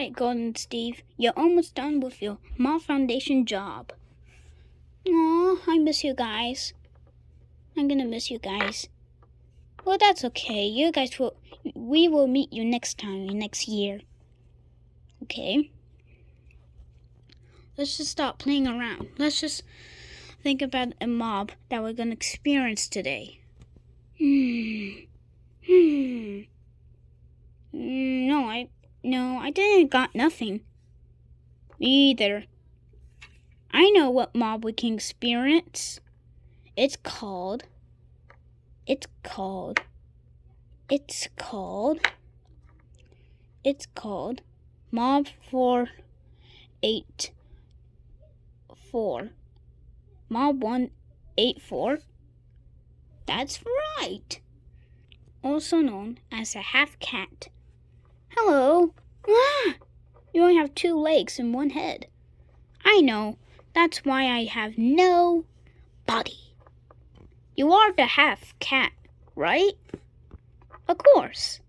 Alright, Golden Steve, you're almost done with your Mob Foundation job. Aw, I miss you guys. I'm gonna miss you guys. Well, that's okay. We will meet you next time, next year. Okay? Let's just stop playing around. Let's just think about a mob that we're gonna experience today. No, I didn't got nothing. Me either. I know what mob we can experience. It's called mob-184. Mob-184? That's right. Also known as a half cat. Hello. You only have 2 legs and 1 head. I know. That's why I have no body. You are the half cat, right? Of course.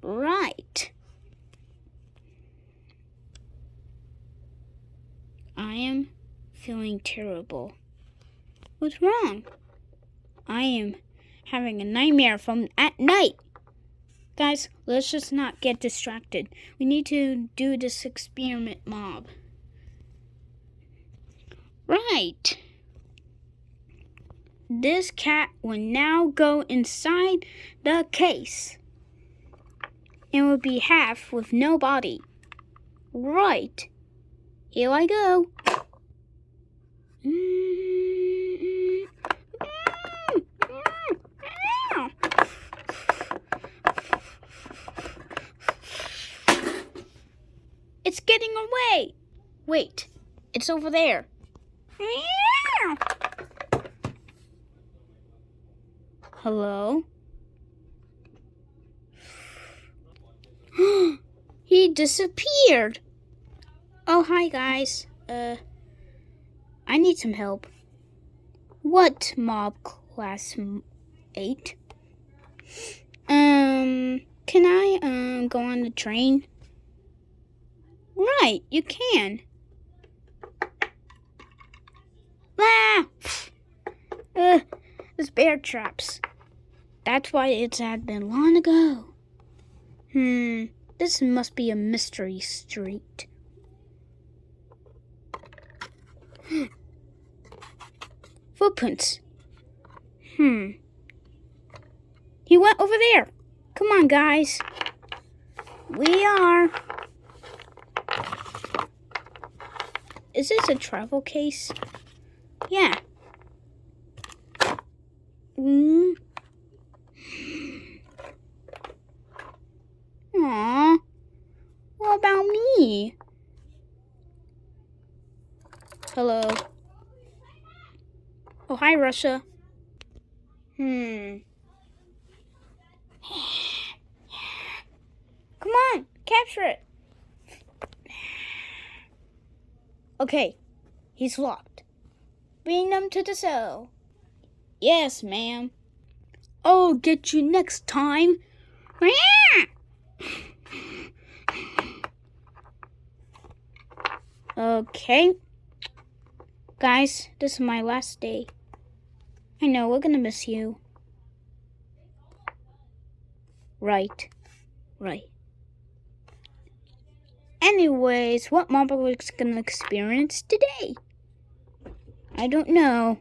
Right. I am feeling terrible. What's wrong? I am having a nightmare from at night. Guys, let's just not get distracted. We need to do this experiment mob. Right. This cat will now go inside the case. It will be half with no body. Right. Here I go. It's getting away. Wait, it's over there. Hello? He disappeared. Oh, hi guys. I need some help. What, mob class 8? Can I go on the train? Right, you can. There's bear traps. That's why it's had been long ago. This must be a mystery street. Footprints. He went over there. Come on, guys. We are. Is this a travel case? Yeah. Aww. What about me? Hello. Oh, hi, Russia. Come on, capture it. Okay, he's locked. Bring them to the cell. Yes, ma'am. I'll get you next time. Okay. Guys, this is my last day. I know, we're gonna miss you. Right. Anyways, what mob are we gonna experience today? I don't know.